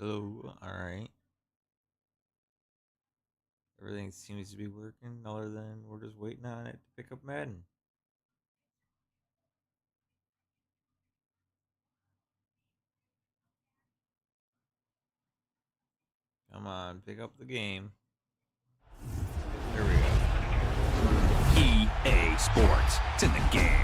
Hello. All right. Everything seems to be working, other than we're just waiting on it to pick up Madden. Come on, pick up the game. There we go. EA Sports. It's in the game.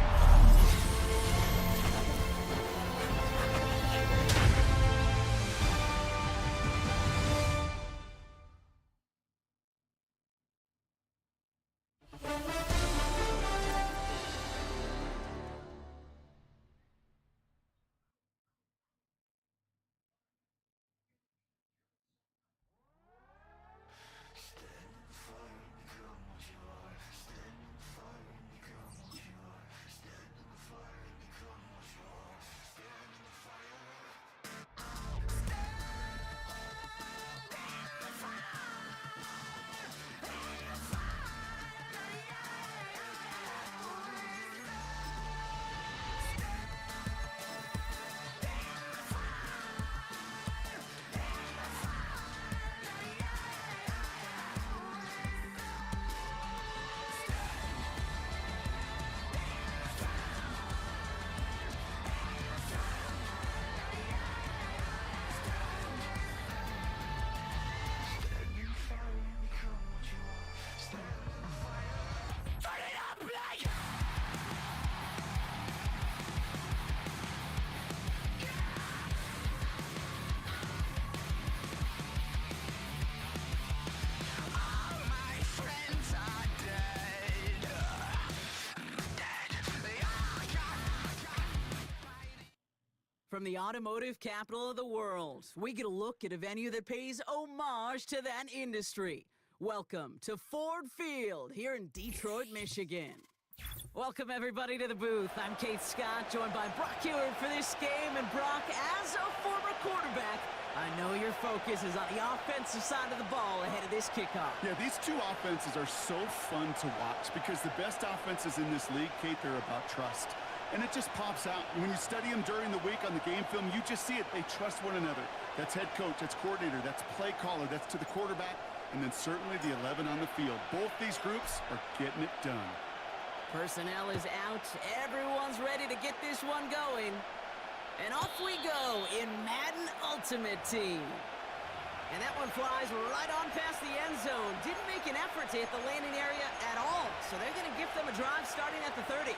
From the automotive capital of the world, we get a look at a venue that pays homage to that industry. Welcome to Ford Field here in Detroit, Michigan. Welcome everybody to the booth. I'm Kate Scott, joined by Brock Heward for this game. And Brock, as a former quarterback, I know your focus is on the offensive side of the ball ahead of this kickoff. Yeah, these two offenses are so fun to watch because the best offenses in this league, Kate, they're about trust. And it just pops out. When you study them during the week on the game film, you just see it. They trust one another. That's head coach, that's coordinator, that's play caller, that's to the quarterback, and then certainly the 11 on the field. Both these groups are getting it done. Personnel is out. Everyone's ready to get this one going. And off we go in Madden Ultimate Team. And that one flies right on past the end zone. Didn't make an effort to hit the landing area at all. So they're going to give them a drive starting at the 30.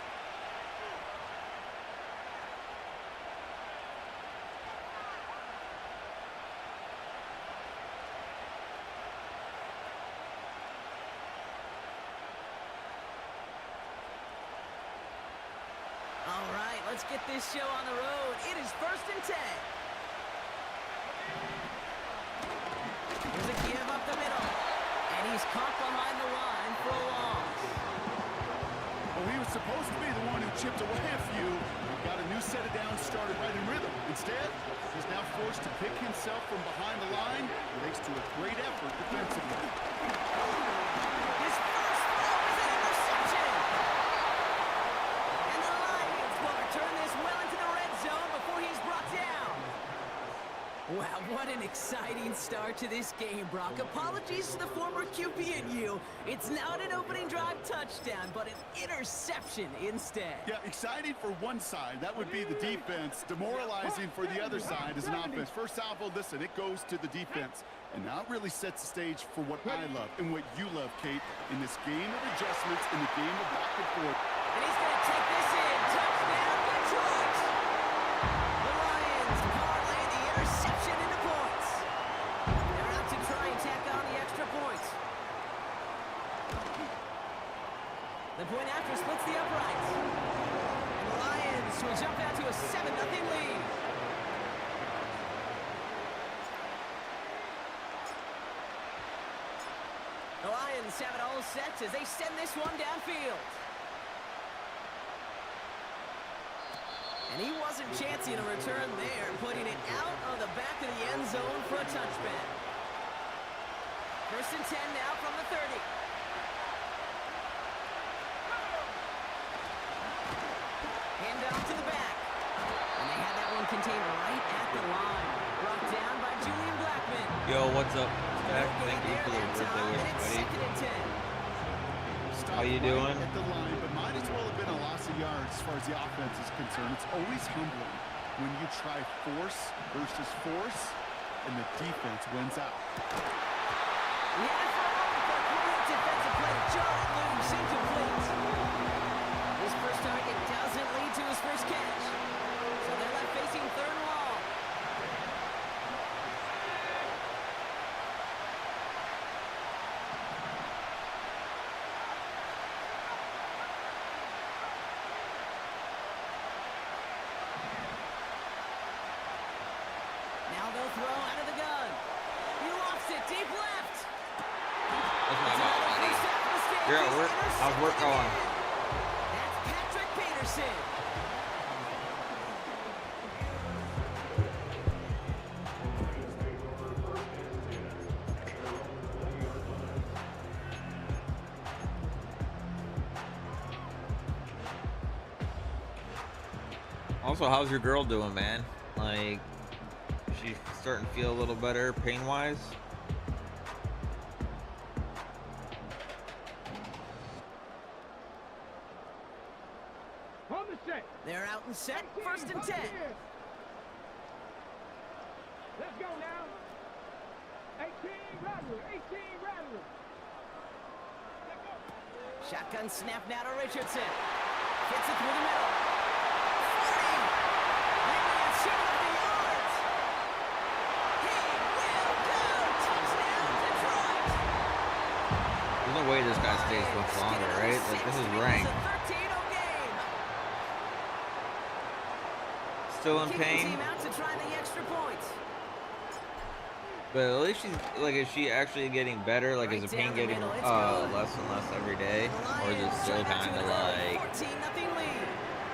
All right, let's get this show on the road. It is 1st and 10. Here's a give up the middle. And he's caught behind the line for a loss. Well, he was supposed to be the one who chipped away a few. Got a new set of downs started right in rhythm. Instead, he's now forced to pick himself from behind the line, thanks to a great effort defensively. His first throw is an interception. And the Lions will return this well into the red zone before he's brought down. Wow, what an exciting start to this game, Brock. Apologies to the former QB and you. It's not an opening drive touchdown, but an interception instead. Yeah, exciting for one side. That would be the defense. Demoralizing for the other side as an offense. First salvo, listen, it goes to the defense. And now it really sets the stage for what I love and what you love, Kate, in this game of adjustments, in the game of back and forth. And he's going to take this in. Touchdown, Detroit. The Lions parlay the interception into points. They're out to try and tack on the extra point. The point after splits the uprights. And the Lions will jump out to a 7-0 lead. The Lions have it all set as they send this one downfield. And he wasn't chancing a return there, putting it out of the back of the end zone for a touchback. 1st and 10 now from the 30. Hand off to the back. And they had that one contained right at the line. Brought down by Julian Blackman. Yo, what's up, Stack? Thank you for the birthday wish, buddy. How you doing? At the line, but might as well have been a loss of yards as far as the offense is concerned. It's always humbling when you try force versus force, and the defense wins out. He had it for a moment, but great defensive play. John loose, incomplete. His first target doesn't lead to his first catch. So they're left facing third and long. Now they'll throw out of the gun. He lofts it deep left. That's my ball, buddy. First half mistake. You're at He's work. How's work intercepted going? again. That's Patrick Peterson. Also, how's your girl doing, man? Like, she's starting to feel a little better pain-wise? They're out and set. First and 10. Let's go now. 18 Rattler, 18 Rattler. Shotgun snap now to Richardson. Fits it through the middle. 40. Maybe it's shooting up the yards. He will go. Touchdown, Detroit. There's no way this guy stays much longer, right? Like, this is ranked. It's a 13-0 game. Still in Kicking pain? team out to try the extra points. But at least she's, like, is she actually getting better? Like, is the pain getting less and less every day? Or is it still kind of like 14-0 lead.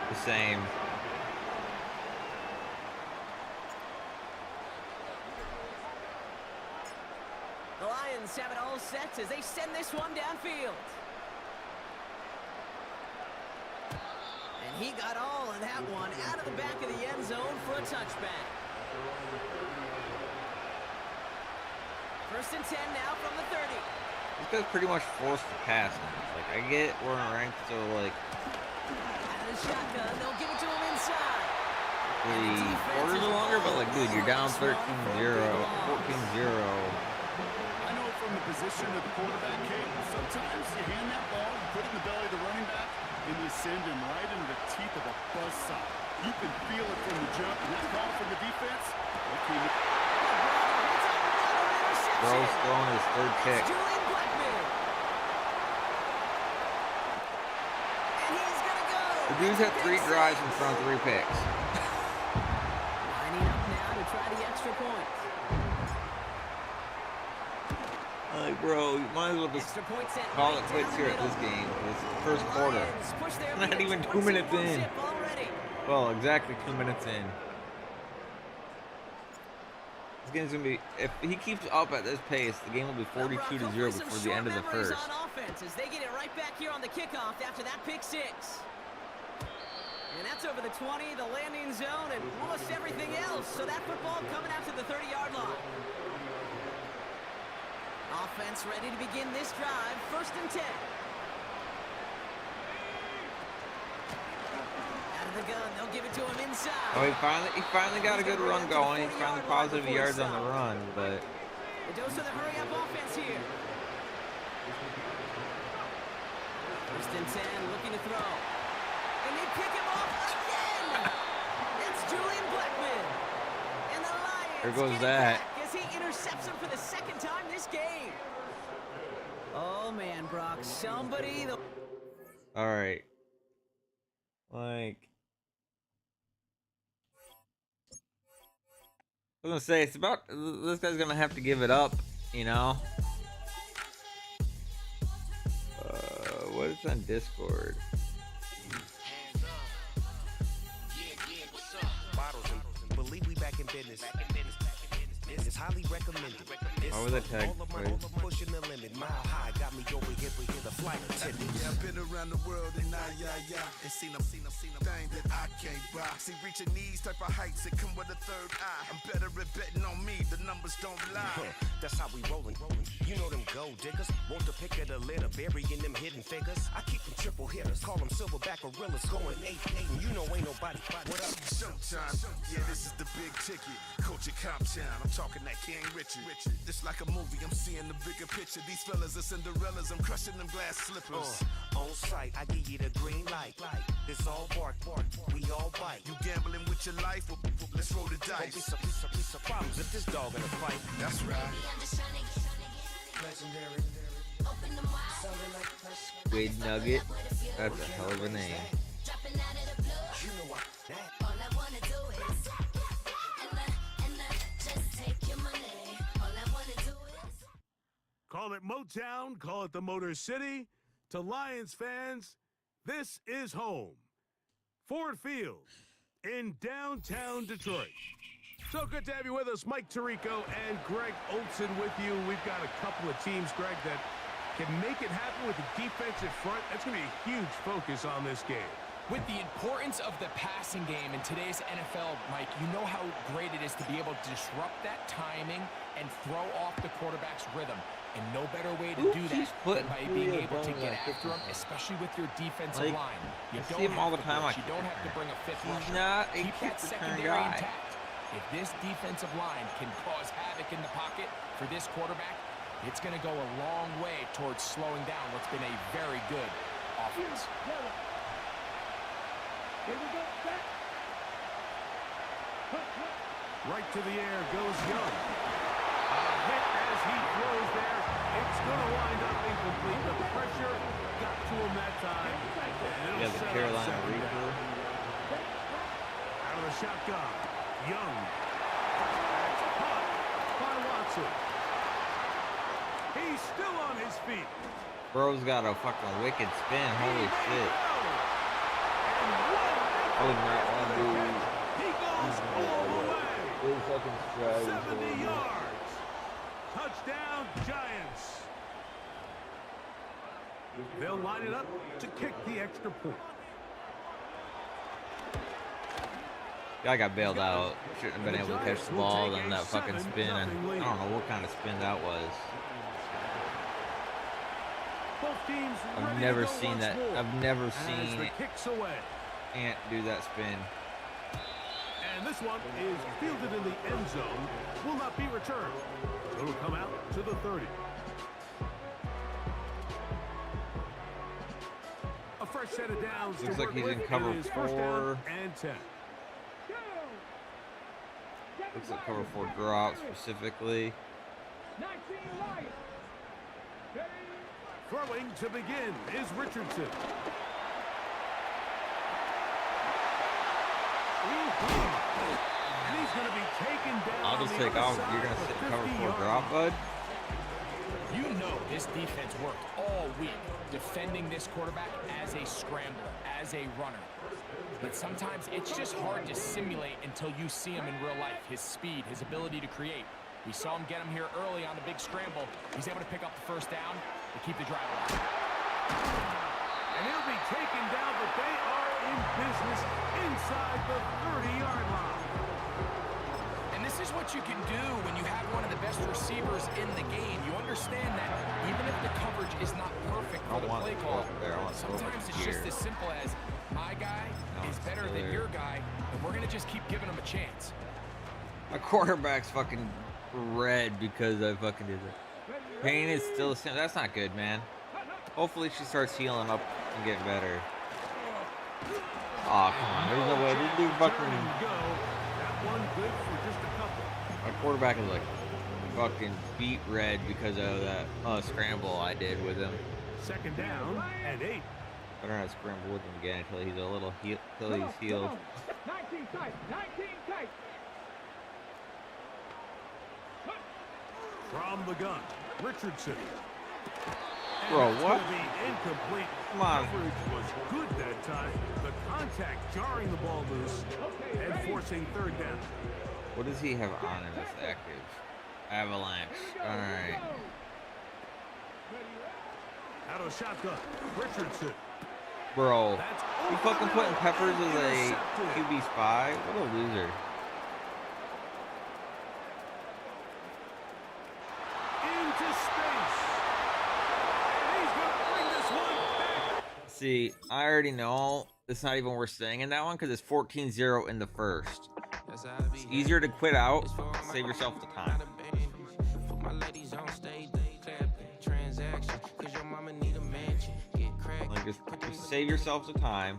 the same? The Lions have it all set as they send this one downfield. And he got all of that one out of the back of the end zone for a touchback. First and 10 now from the 30. This guy's pretty much forced to pass now. Like, I get we're in ranked, so, like, Out of the shotgun, they'll give it to him inside. the quarters are longer, but, like, dude, you're down 13-0, 14-0. I know from the position of the quarterback, Kate, sometimes you hand that ball, you put it in the belly of the running back, and you send him right into the teeth of a buzzsaw. You can feel it from the jump, and that call from the defense, they came in. Bro's throwing his third pick. Julian Blackman. And he's going to go. The dude's had 3 drives and thrown 3 picks. Lining up now to try the extra point. Like, bro, you might as well just Extra point set call right it quits down here the at this middle. game. It's the first quarter. Lions push their Not lead even 2 21 minutes in. zip already. Well, exactly 2 minutes in. This game's gonna be, if he keeps up at this pace, the game will be 42-0 before the end of the first. On offense as they get it right back here on the kickoff after that pick 6. And that's over the 20, the landing zone, and almost everything else. So that football coming out to the 30-yard line. Offense ready to begin this drive. First and 10. Out of the gun, they'll give it to him inside. Oh, he finally got a good run going. He's finally positive yards on the run, but The dose of the hurry-up offense here. First and 10, looking to throw. And they pick him off again. That's Julian Blackman. And the Lions There goes get it that. back as he intercepts him for the second time this game. Oh, man, Brock. Somebody... all right. Like, I was gonna say, it's about, this guy's gonna have to give it up, you know? What is on Discord? Believe we back in business. It's highly recommended. What was that tag, All of my please? pushing the limit. Mile high got me over here, but here's the flight attendant. around the world and yeah. And seen them thing that I can't buy. See, reaching these type of heights, it come with a third eye. I'm better at betting on me, the numbers don't lie. That's how we rollin'. You know them gold diggers. Want to pick at a litter, burying them hidden figures. I keep them triple hitters, call them silverback gorillas, going 8-8, and you know ain't nobody. What up, Showtime? Yeah, this is the big ticket. Culture Cop Town, I'm talking that King Richard. This like a movie, I'm seeing the bigger picture. These fellas are Cinderellas, I'm crushing them glass slippers. On sight, I give you the green light. It's all bark, we all bite. You gambling with your life? Well, let's roll the dice. Don't be some problems if this dog in a fight. That's right. Legendary. Wade Nugget. That's a hell of a name. You know what? All I wanna do is and just take your money. All I wanna do is Call it Motown, call it the Motor City. To Lions fans, this is home. Ford Field in downtown Detroit. So good to have you with us. Mike Tirico and Greg Olson with you. We've got a couple of teams, Greg, that can make it happen with the defensive front. That's going to be a huge focus on this game. With the importance of the passing game in today's NFL, Mike, you know how great it is to be able to disrupt that timing and throw off the quarterback's rhythm. And no better way to do that than by being able to get after him, especially with your defensive line. You don't see him all the time. You don't have to bring a fifth rusher. He's not a Keep that kick return secondary guy. intact. If this defensive line can cause havoc in the pocket for this quarterback, it's going to go a long way towards slowing down what's been a very good offense. Here we go, set. Right to the air goes Young. A hit as he throws there. It's going to wind up incomplete. The pressure got to him that time. And Yeah, the settle Carolina second down. Reaper. Out of the shotgun. Young. That's caught by Watson. He's still on his feet. Bro's got a fucking wicked spin. Holy shit. And what I would not want to do he goes all the way. this fucking stride. 70 yards. Touchdown, Giants. They'll line it up to kick the extra point. Guy got bailed out. Shouldn't have been able to catch the ball on that fucking spin. I don't know what kind of spin that was. Both teams I've ready never to go seen once that. more. I've never As seen the kicks away. Ant do that spin. And this one is fielded in the end zone. Will not be returned. So it'll come out to the 30. A fresh set of downs. Looks to like work he's with. in cover It is first down 4. and 10. Looks like cover 4 drop specifically. 19 Lions. Throwing to begin is Richardson. And he's going to be taken down. I'll just take off. You're gonna sit in cover 4 drop, bud. You know this defense worked all week defending this quarterback as a scrambler, as a runner. But sometimes it's just hard to simulate until you see him in real life. His speed, his ability to create. We saw him get him here early on the big scramble. He's able to pick up the first down to keep the drive alive. And he'll be taken down, but they are in business inside the 30-yard line. And this is what you can do when you have one of the best receivers in the game. You understand that even if the coverage is not perfect for the play call, sometimes it's just as simple as my guy is better than your guy, and we're going to just keep giving him a chance. My quarterback's fucking red because I fucking did that. Pain is still the same. That's not good, man. Hopefully she starts healing up and getting better. Oh, come on. There's no way. This dude fucking... That one good for just a couple. My quarterback is like fucking beat red because of that scramble I did with him. Second down and 8. I don't have to scramble with him again until he's a little until he's healed. 19 tight, 19 tight. From the gun, Richardson. Bro, And it's what? gonna be incomplete. Come on. Coverage was good that time. The contact jarring the ball loose and forcing third down. What does he have on in this active? Avalanche. Alright. Out of shotgun, Richardson. Bro, That's you over fucking the putting middle Peppers and as a intercepted. QB spy? What a loser. Into space. And he's going to bring this one back. See, I already know it's not even worth staying in that one because it's 14-0 in the first. It's easier to quit out, save yourself the time. Like, just save yourself the time,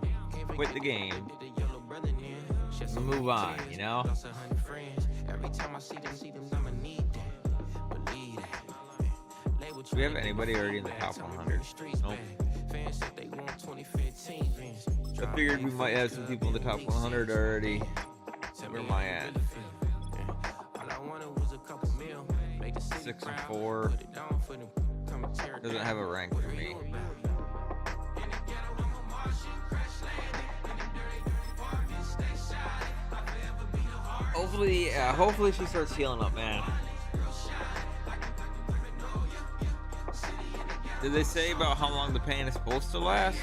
quit the game, and move on, you know? Do we have anybody already in the top 100? Nope. I figured we might have some people in the top 100 already. Where am I at? 6 and 4. Doesn't have a rank for me. Hopefully, hopefully she starts healing up, man. Did they say about how long the pain is supposed to last?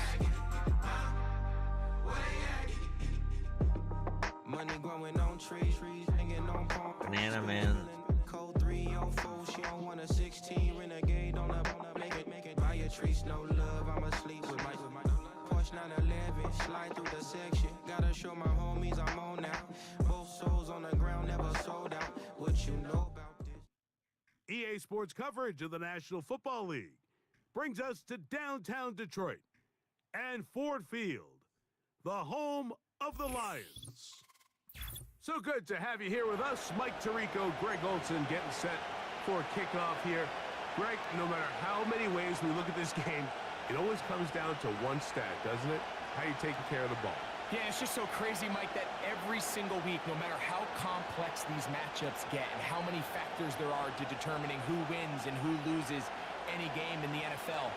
Banana man. EA Sports coverage of the National Football League brings us to downtown Detroit and Ford Field, the home of the Lions. So good to have you here with us. Mike Tirico, Greg Olson getting set for a kickoff here. Greg, no matter how many ways we look at this game, it always comes down to one stat, doesn't it? How you taking care of the ball. Yeah, it's just so crazy, Mike, that every single week, no matter how complex these matchups get and how many factors there are to determining who wins and who loses any game in the NFL,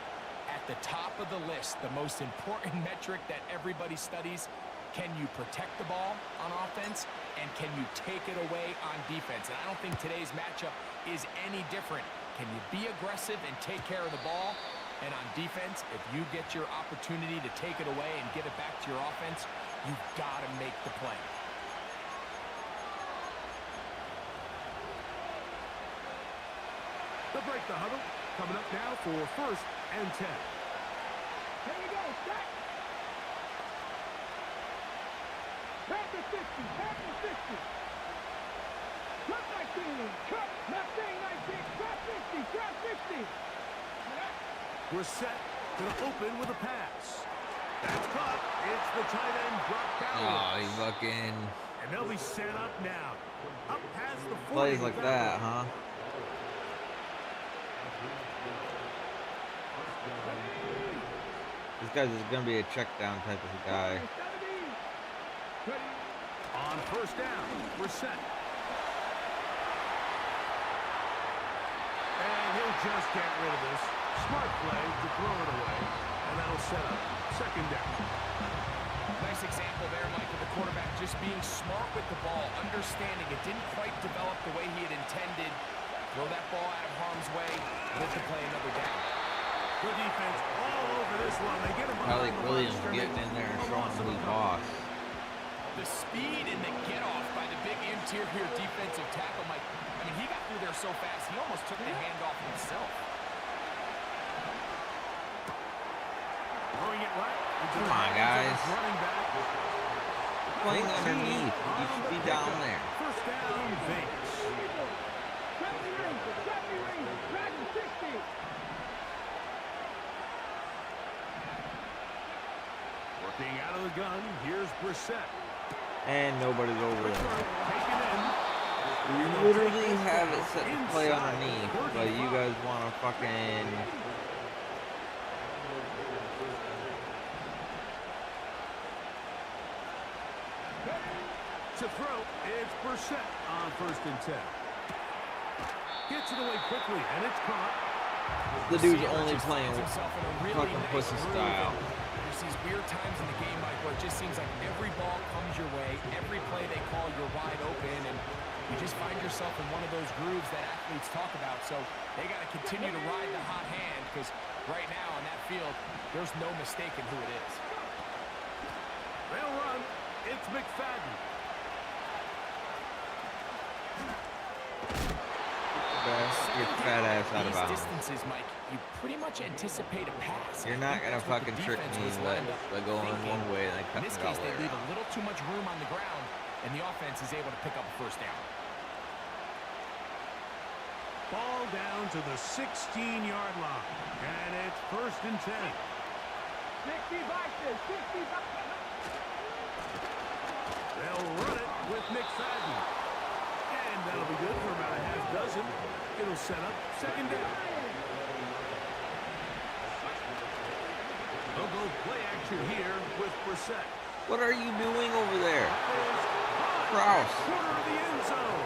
at the top of the list, the most important metric that everybody studies, can you protect the ball on offense and can you take it away on defense? And I don't think today's matchup is any different. Can you be aggressive and take care of the ball? And on defense, if you get your opportunity to take it away and give it back to your offense, you've got to make the play. They'll break the huddle. Coming up now for 1st and 10. Here we go, set. Back to 50, back to 50. Cut 19, cut, left thing 19, drop 50, drop 50. Brissett gonna open with a pass. That's caught. It's the tight end drop down. Oh, he fucking And they'll be set up now. Up past the 40. plays like that, huh? This guy's just gonna be a check down type of guy. On 1st down, Brissett. And he'll just get rid of this. Smart play to throw it away. And that'll set up 2nd down. Nice example there, Mike, of the quarterback just being smart with the ball, understanding it didn't quite develop the way he had intended. Throw that ball out of harm's way, let the play another down. Good defense all over this one. They get him Alec behind the line Williams of scrimmage. getting in there and showing who he's boss. The speed and the get-off by the big interior defensive tackle, Mike. I mean, he got through there so fast, he almost took the handoff himself. Throwing it right. Come on, guys. Running back. Playing underneath. You should be down there. 1st down, Vegas. 70 range, back to 60. Working out of the gun. Here's Brissett. And nobody's over there. Taken in. We literally have it set to play underneath, but you guys want to fucking... To throw, it's Brissett on 1st and 10. Gets it away quickly, and it's caught. The dude's only playing Finds himself in a really fucking nice pussy groove. style. There's these weird times in the game, Mike, where it just seems like every ball comes your way, every play they call, you're wide open, and you just find yourself in one of those grooves that athletes talk about. So they got to continue to ride the hot hand because right now on that field, there's no mistaking who it is. They'll run. It's McFadden. Get your fat ass out of These bounds. distances, Mike, you pretty much anticipate a pass. You're I not think gonna that's what the fucking trick defense me was by lined up going thinking. one way and then In cutting this it all case, the they way leave around. a little too much room on the ground, and the offense is able to pick up a first down. Ball down to the 16-yard line. And it's 1st and 10. 60 boxes, 60 boxes. They'll run it with McFadden. And that'll be good for about a half dozen. It'll set up 2nd down. They'll go play action here with Brissett. What are you doing over there? Kraus. Corner of the end zone.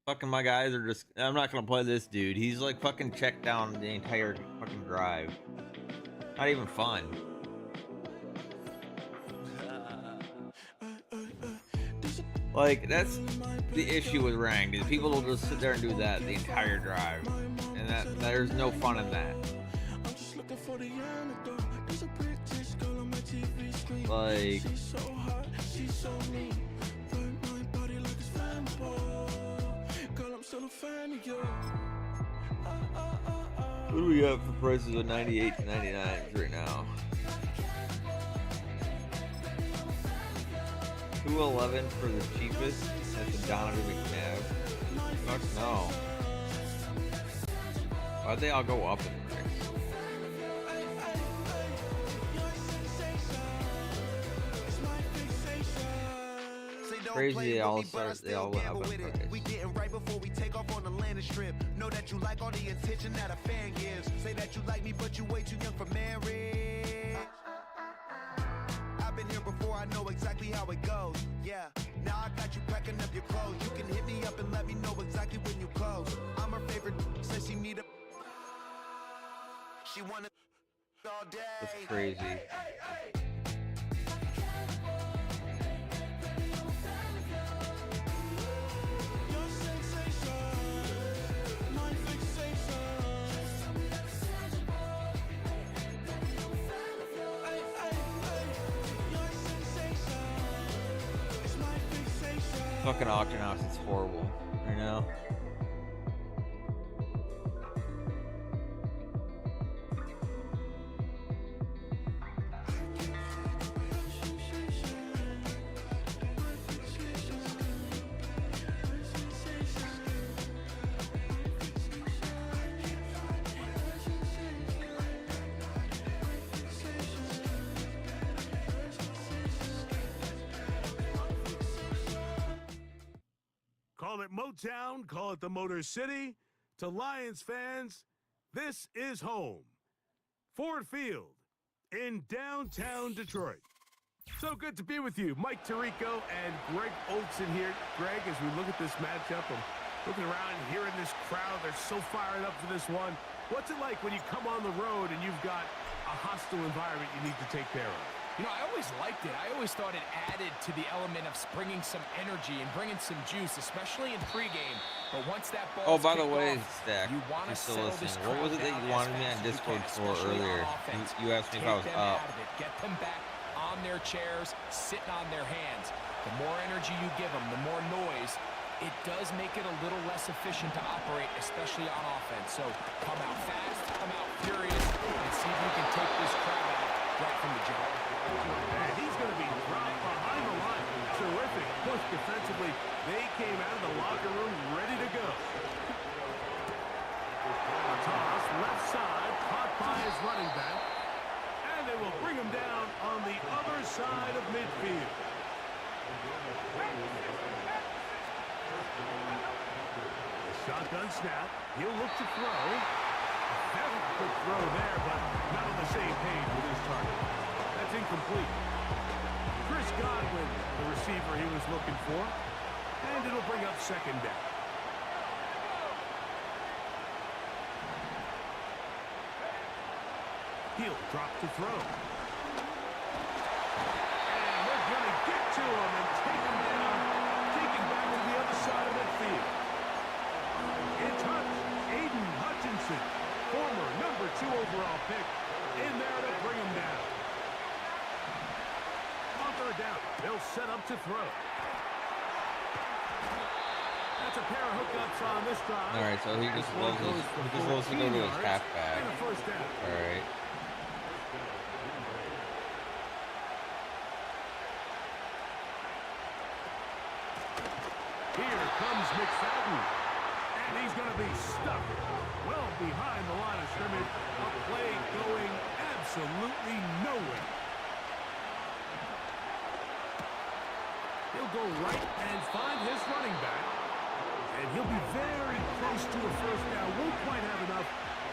Fucking my guys are just... I'm not gonna play this dude. He's like fucking checked down the entire fucking drive. Not even fun. Like, that's the issue with ranked, is people will just sit there and do that the entire drive. And there's no fun in that. Like... What do we got for prices of 98 to 99 right now? 211 for the cheapest. That's a Donovan McNabb. Fuck no. Why'd they all go up in price? Crazy, they all went up in price. We getting right before we take off on the landing strip. Know that you like all the attention that a fan gives. Say that you like me, but you way too young for marriage. I've been here before, I know exactly how it goes. Yeah, now I got you packing up your clothes. You can hit me up and let me know exactly when you close. I'm her favorite, says she need a... She wanna all day. That's crazy. Fucking auction house, it's horrible right now. Call it Motown, call it the Motor City. To Lions fans, this is home. Ford Field in downtown Detroit. So good to be with you. Mike Tirico and Greg Olson here. Greg, as we look at this matchup, I'm looking around and hearing this crowd. They're so fired up for this one. What's it like when you come on the road and you've got a hostile environment you need to take care of? You know, I always liked it. I always thought it added to the element of bringing some energy and bringing some juice, especially in pregame. But once that ball, Oh, by the way, Stack, you want to you're still settle this listening. What was it that you wanted me on Discord for earlier? You asked me if I was up. Get them back on their chairs, sitting on their hands. The more energy you give them, the more noise. It does make it a little less efficient to operate, especially on offense. So come out fast, come out furious, and see if you can take this crowd out right from the jump. And he's going to be dropped behind the line. Terrific push defensively. They came out of the locker room ready to go. Toss left side, caught by his running back. And they will bring him down on the other side of midfield. The shotgun snap. He'll look to throw. Very good throw there, but not on the same page with his target. That's incomplete. Chris Godwin, the receiver he was looking for. And it'll bring up 2nd down. He'll drop to throw. And they're going to get to him and take him down. Take him back to the other side of midfield. It's Aiden Hutchinson, former #2 overall pick, in there to bring him down. to throw. That's a pair of hookups on this drive. All right, so he just loves to go to his halfback. All right. Here comes McFadden, and he's going to be stuck well behind the line of scrimmage. A play going absolutely nowhere. He'll go right and find his running back, and he'll be very close to a first down. Won't quite have enough,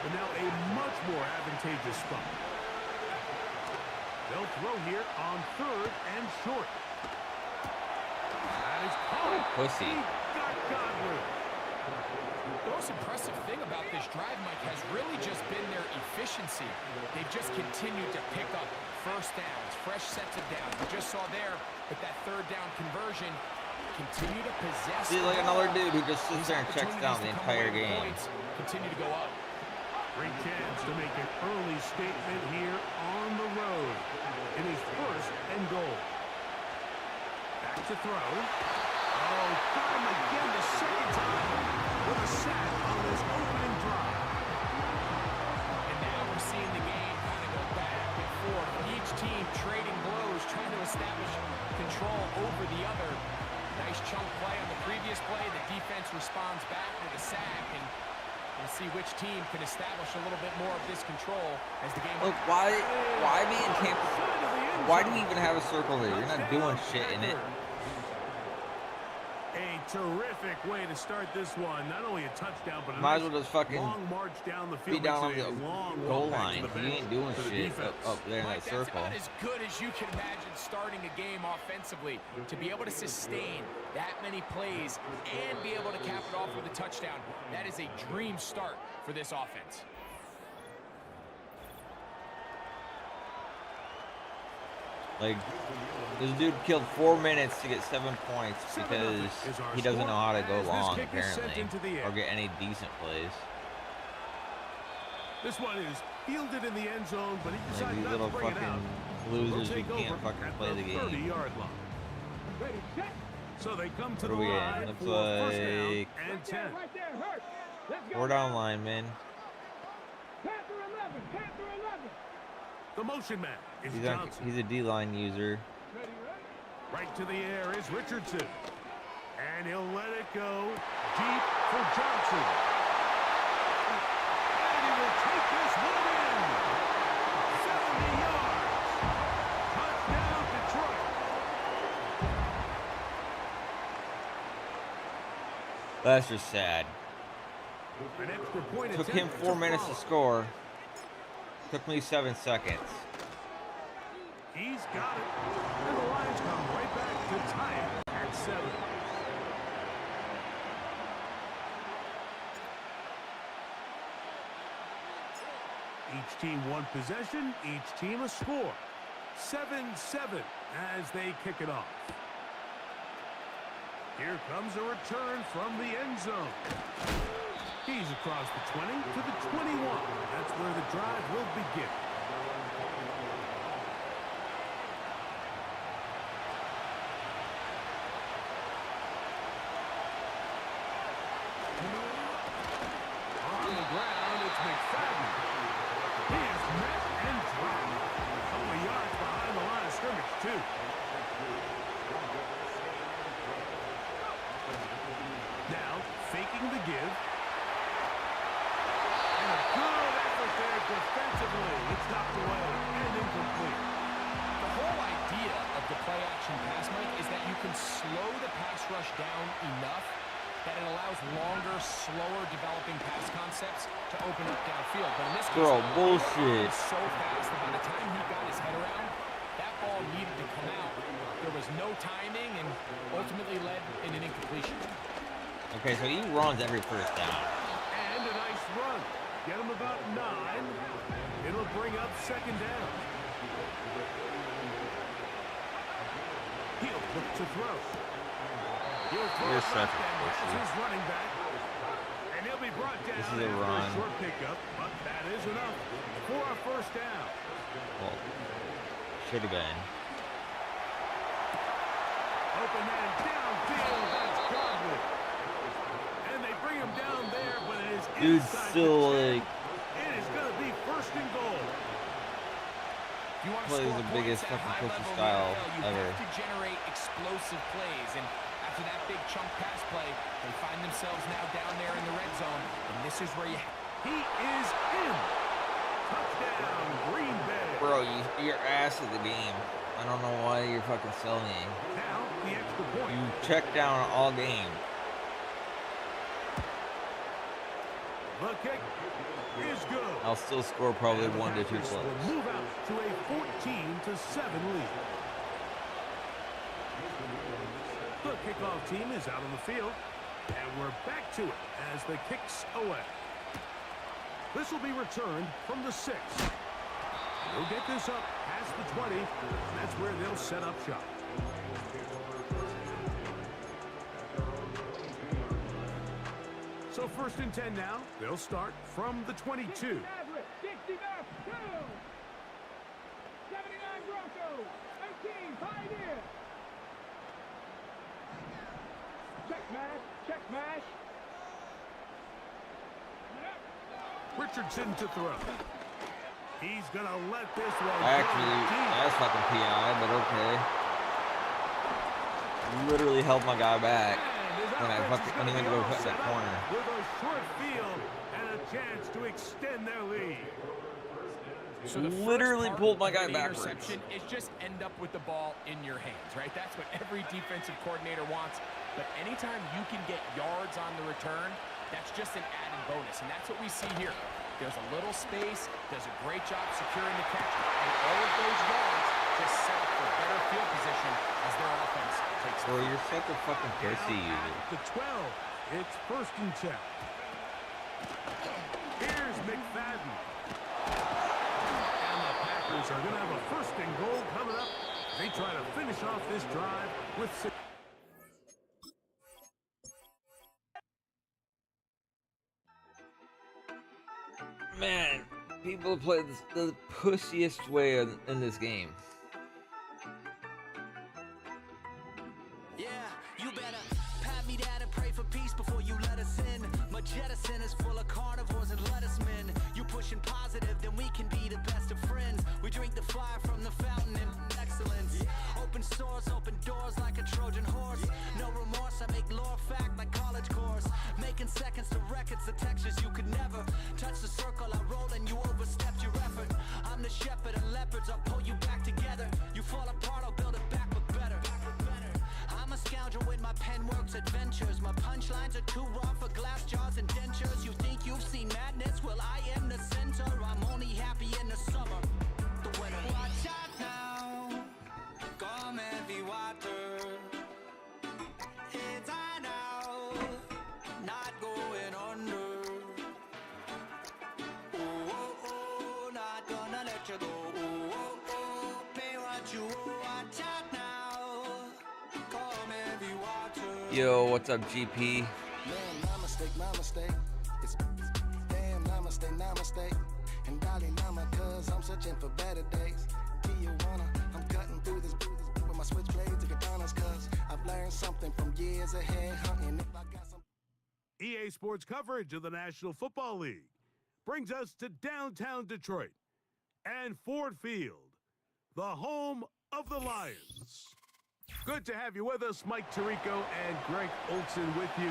but now a much more advantageous spot. They'll throw here on 3rd and short. That is caught. Pussy. He got Godwin. The most impressive thing about this drive, Mike, has really just been their efficiency. They've just continued to pick up first downs, fresh sets of downs. We just saw there with that 3rd down conversion, continue to possess. See, like another dude who just sits there and checks down the entire game. Points continue to go up. Great chance to make an early statement here on the road. It is 1st and goal. Back to throw. Oh, got him again the second time with a sack on this opening drive. And now we're seeing the game kind of go back and forth. Each team trading blows, trying to establish control over the other. Nice chunk play on the previous play. The defense responds back with a sack, and we'll see which team can establish a little bit more of this control as the game. Look, why be in Tampa? Why do you even have a circle there? You're not doing shit in it. A terrific way to start this one. Not only a touchdown, but a Might as nice well just fucking long march down the be field. down on Makes the a long goal walk back line. to the You bench ain't doing for the shit defense. up there in Mike, that that's circle. about as good as you can imagine starting a game offensively. To be able to sustain that many plays and be able to cap it off with a touchdown, that is a dream start for this offense. Like, this dude killed 4 minutes to get 7 points because he doesn't know how to go long, apparently, or get any decent plays. This one is fielded in the end zone, but he Like decided these not little to bring it out. fucking losers who Take can't over fucking at play the game. 30-yard line. Ready, set. So they come to What the are we line in? Looks for first down like and 10. Right there, hurt. Let's go. 4 down linemen. Panther 11, Panther 11. The motion man is Johnson. He's a D-line user. Ready, ready. Right to the air is Richardson. And he'll let it go deep for Johnson. And he will take this one in. 70 yards. Touchdown, Detroit. That's just sad. An extra point Took attempt him 4 minutes to follow. score. Took me 7 seconds. He's got it. And the Lions come right back to tie it at 7. Each team one possession, each team a score. 7-7 as they kick it off. Here comes a return from the end zone. He's across the 20 to the 21. That's where the drive will begin. On the ground, it's McFadden. He is met and dropped. A couple of yards behind the line of scrimmage, too. Now, faking the give. And a good effort there defensively. It's knocked away and incomplete. The whole idea of the play-action pass, Mike, is that you can slow the pass rush down enough that it allows longer, slower developing pass concepts to open up downfield. But in this case, Bro, it bullshit. was so fast that by the time he got his head around, that ball needed to come out. There was no timing and ultimately led in an incompletion. Okay, so he runs every first down. And a nice run. Get him about 9. It'll bring up second down. He'll look to throw. He'll throw You're it such left a end. This pussy. is his running back. And he'll be brought down This is a after run. a short pickup, but that is enough for a first down. Well, should have been. and then downfield. That's Godwin. And they bring him down there, but it is Dude's inside still the 10. like It is going to be first and goal. You want to plays score the points biggest at fucking high pussy level in the style NFL, you ever. have to generate explosive plays, and after that big chunk pass play, they find themselves now down there in the red zone, and this is where you... He is in. Touchdown, Green Bay. Bro, you're ass at the game. I don't know why you're fucking selling me. Now the extra point. You check down all game. The kick is good. I'll still score probably And the 1 to 2 Packers plays. will move out to a 14-7 lead. The kickoff team is out on the field, and we're back to it as the kick's away. This will be returned from the 6. They'll get this up past the 20, and that's where they'll set up shop. So 1st and 10 now. They'll start from the 22. 60 back, 2. 79 Broncos. 18 Pioneer. Check smash. Check smash. Richardson to throw. He's going to let this one Actually, go deep. that's fucking PI, but okay. Literally held my guy back when he went to go cut that corner. With a short field and a chance to extend their lead. So the Literally first part pulled my of guy an backwards. interception is just end up with the ball in your hands, right? That's what every defensive coordinator wants. But anytime you can get yards on the return, that's just an added bonus, and that's what we see here. There's a little space, does a great job securing the catch, and all of those yards just set up for better field position as their offense takes Bro, you're such a fucking pussy, you. The 12. It's 1st and 10. Here's McFadden. And the Packers are going to have a 1st and goal coming up. They try to finish off this drive with 6. Man, people play the pussiest way in this game. Yeah, you better pat me down and pray for peace before you let us in. My jettison is full of carnivores and lettucemen. You pushing positive, then we can be the best of friends. We drink the fire from the fountain in excellence. Open source, open doors like a Trojan horse. No remorse, I make lore fact like college course. Making seconds to records, the textures you could never touch the circle I roll and you overstepped your effort. I'm the shepherd of leopards, I'll pull you back together. You fall apart, I'll build it back but better. I'm a scoundrel with my pen works adventures. My punchlines are too raw for glass jars and dentures. You think you've seen madness? Well, I am the center. I'm only happy in the summer. The winter. Watch out now. Come heavy water. Heads high now. Not going under. Oh, oh, oh. Not gonna let you go. Oh, oh, oh. Pay what you owe. Watch out now. Yo, what's up, GP? Man, my mistake. It's damn, namaste. And Dolly Lama, cause I'm searching for better days. Tijuana, I'm cutting through this with my switchblade to katanas, cause I've learned something from years ahead hunting. If I got some EA Sports coverage of the National Football League brings us to downtown Detroit and Ford Field, the home of the Lions. Good to have you with us, Mike Tirico and Greg Olson with you.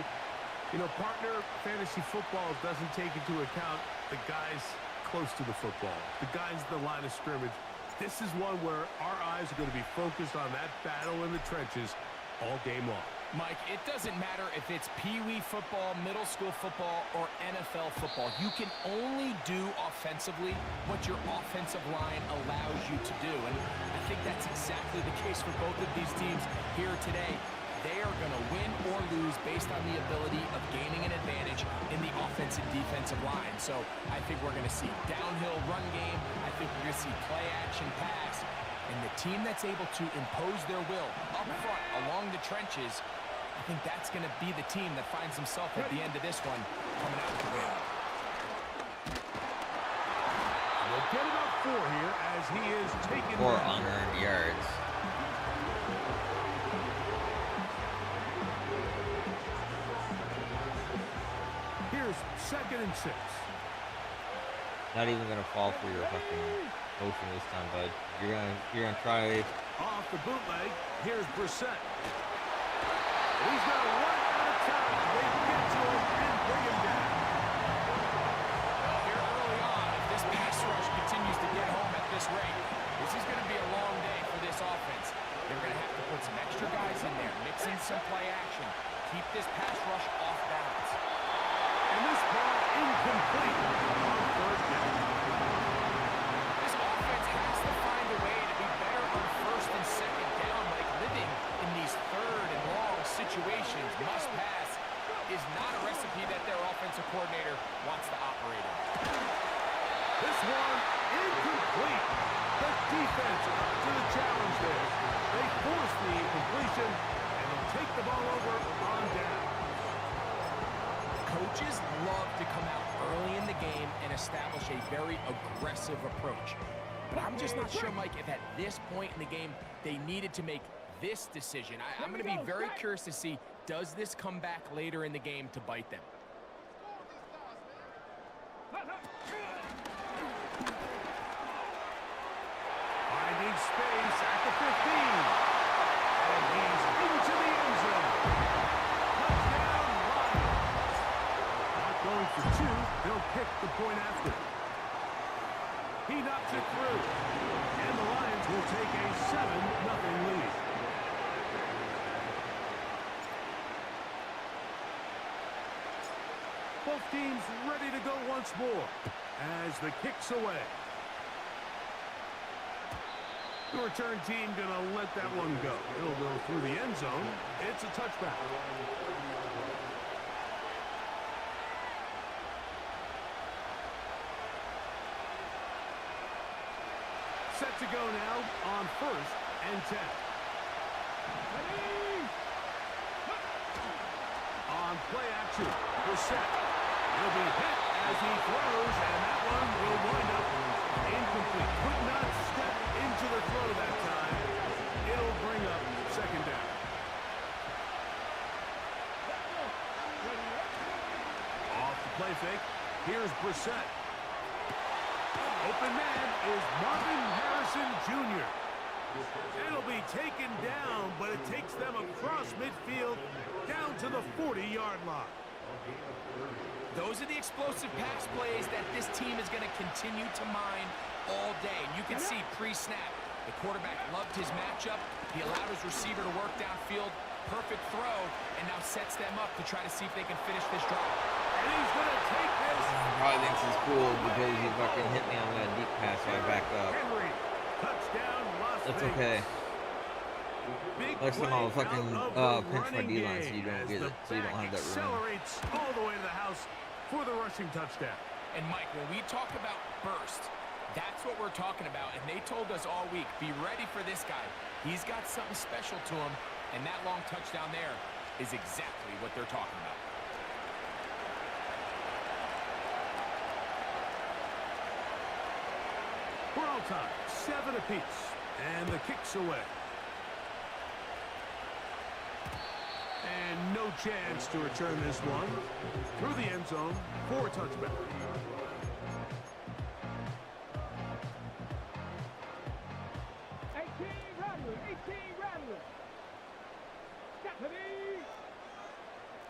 You know, partner, fantasy football doesn't take into account the guys close to the football, the guys at the line of scrimmage. This is one where our eyes are going to be focused on that battle in the trenches all game long. Mike, it doesn't matter if it's Pee-wee football, middle school football, or NFL football. You can only do offensively what your offensive line allows you to do. And I think that's exactly the case for both of these teams here today. They are going to win or lose based on the ability of gaining an advantage in the offensive defensive line. So I think we're going to see downhill run game. I think we're going to see play action pass. And the team that's able to impose their will up front along the trenches, I think that's going to be the team that finds himself at the end of this one coming out with the win. We'll get it up 4 here as he is taken 4 down. unearned yards. 2nd and 6. Not even gonna fall for your fucking motion this time, bud. You're gonna try. Off the bootleg, here's Brissett. He's gonna run out of time. They get to him and bring him down. Well, here early on, if this pass rush continues to get home at this rate, this is going to be a long day for this offense. They're going to have to put some extra guys in there, mix in some play action, keep this pass rush off balance. And this ball incomplete on 3rd down. This offense has to find a way to be better on 1st and 2nd down, like living in these 3rd and long situations. Must pass is not a recipe that their offensive coordinator wants to operate in. This one incomplete. The defense up to the challenge there. They force the incompletion, and they'll take the ball over on down. Coaches love to come out early in the game and establish a very aggressive approach. But I'm just not sure, Mike, if at this point in the game they needed to make this decision. I'm going to be very curious to see, does this come back later in the game to bite them? Finding space at the 15. And he's into the end zone. Touchdown, Lions. Not going for 2. They'll kick the point after. He knocks it through. And the Lions will take a 7-0 lead. Both teams ready to go once more as the kick's away. The return team gonna let that one go. It'll go through the end zone. It's a touchback. Set to go now on 1st and 10. On play action, Brissett. He'll be hit as he throws, and that one will wind up incomplete. Could not step into the throw that time. It'll bring up 2nd down. Off the play fake, here's Brissett. Open man is Marvin Harrison Jr. It'll be taken down, but it takes them across midfield down to the 40-yard line. Those are the explosive pass plays that this team is going to continue to mine all day. And you can see pre-snap, the quarterback loved his matchup. He allowed his receiver to work downfield. Perfect throw, and now sets them up to try to see if they can finish this drive. And he's going to take this. He probably thinks it's cool because he fucking hit me on that deep pass, so I backed up. Henry, touchdown, Las That's Vegas. okay. Big Next time I'll play fucking out of the pinch my running D-line so game you don't as get the it, so you don't back have that room. accelerates all the way to the house for the rushing touchdown. And Mike, when we talk about burst, that's what we're talking about. And they told us all week, be ready for this guy. He's got something special to him, and that long touchdown there is exactly what they're talking about. For all time, 7 apiece, and the kick's away. And no chance to return this one through the end zone for a touchback. Rattler. Stephanie.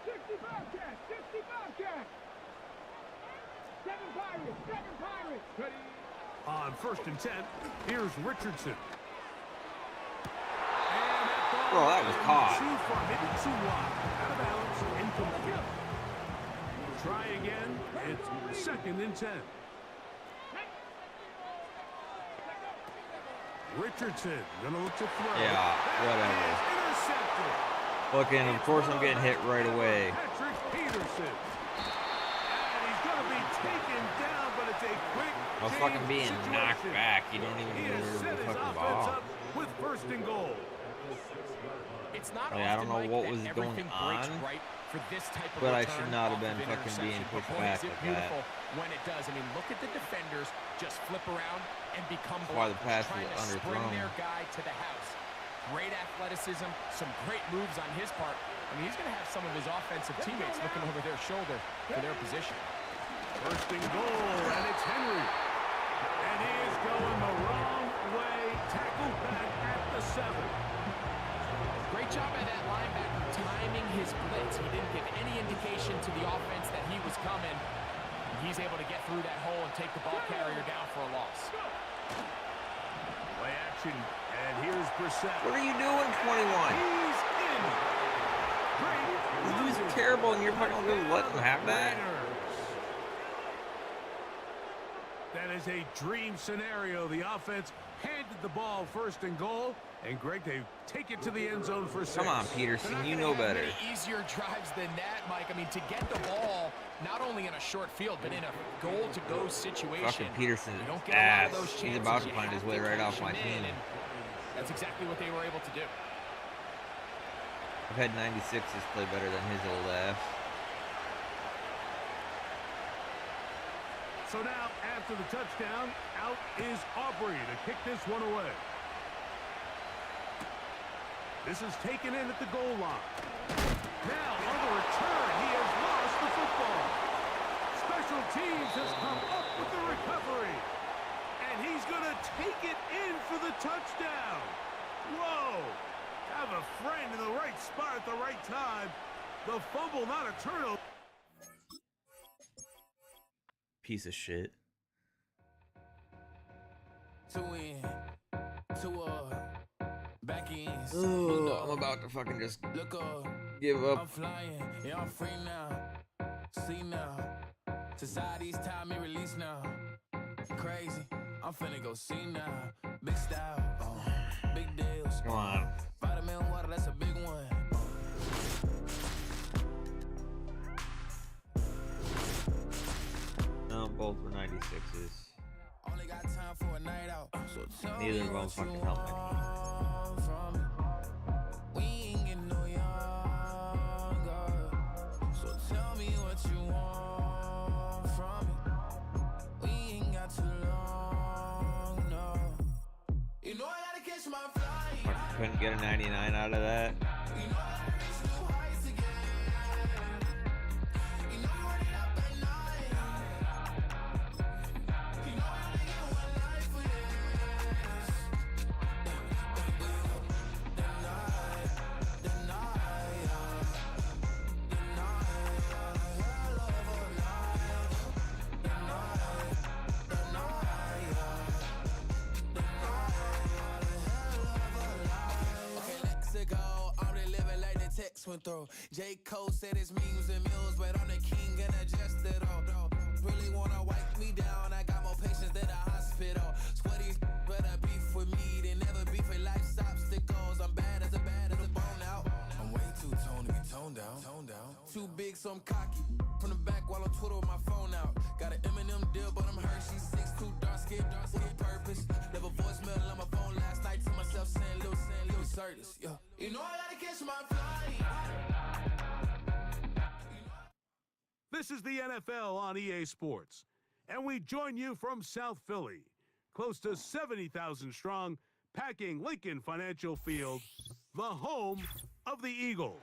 60 Bobcats. 60 Bobcats. 7 Pirates. Ready. On 1st and 10, here's Richardson. Bro, that was caught. Too far, maybe too wide. Out of bounds, incomplete. Try again. It's 2nd and 10. Richardson gonna look to throw. Yeah, whatever. Fucking, of course I'm getting hit right away. Patrick Peterson. And he's gonna be taken down, but it's a quick. I was fucking being knocked back. You don't even know where the fucking ball. With 1st and goal. It's not I don't know often, what Mike, was that going everything breaks on, right for this type of but I return should not have off been of fucking being interception. pushed But boy, back is it like beautiful that. when it does. I mean, look at the defenders just flip around and become Why the blockers, pass trying was to spring underthrown. their guy to the house. Great athleticism, some great moves on his part. I mean, he's going to have some of his offensive teammates looking over their shoulder for their position. First and goal, and it's Henry. And he is going the wrong way. Tackled back at the 7. Great job by that linebacker timing his blitz. He didn't give any indication to the offense that he was coming. And he's able to get through that hole and take the ball carrier down for a loss. Play action, and here's Brissett. What are you doing, 21? He's in. This dude's terrible, and you're fucking going to let him have that? That is a dream scenario. The offense handed the ball first and goal, and Greg, they take it to the end zone for 6. Come on, Peterson, you know better. Many easier drives than that, Mike. I mean, to get the ball not only in a short field, but in a goal-to-go situation. Fucking Peterson You don't is get a lot ass. of those He's chances. about to You find his have way to right cash off my him team. in, and that's exactly what they were able to do. I've had 96s play better than his old ass. So now, after the touchdown, out is Aubrey to kick this one away. This is taken in at the goal line. Now, on the return, he has lost the football. Special teams has come up with the recovery. And he's going to take it in for the touchdown. Whoa! Have a friend in the right spot at the right time. The fumble, not a turnover. Piece of shit. Back ends. Ooh, I'm about to fucking just Look up. give up. I'm flying. Yeah, I'm free now. See now. Society's time me release now. Crazy. I'm finna go see now. Big style. Big deals. Come on. Vitamin water, that's a big one. No, both were 96s. Only got time for a night out. So tell Neither me of them what you fucking help me. want from me. We ain't getting no younger. So tell me what you want from me. We ain't got too long, no. You know I gotta catch my flight. Fucking couldn't get a 99 out of that. You know I gotta reach new heights again. You know you run it up at night. You know I only get one life for this. Okay, let's go. I'm the living like the text went through. J. Cole said it's memes and mills, but I'm the king and adjust it all. Really wanna wipe me down. I got more patience than a hospital. Sweaty better beef with me than never beef with life's obstacles. I'm bad as a bone out. I'm way too toned to be toned down. Too big, so I'm cocky. From the back while I'm Twitter with my phone out. Got an Eminem deal, but I'm Hershey 6'2", dark skin with purpose. Never voicemail on my phone last night to myself saying Lil Curtis. Yeah. You know I gotta catch my flight. This is the NFL on EA Sports, and we join you from South Philly, close to 70,000 strong, packing Lincoln Financial Field, the home of the Eagles.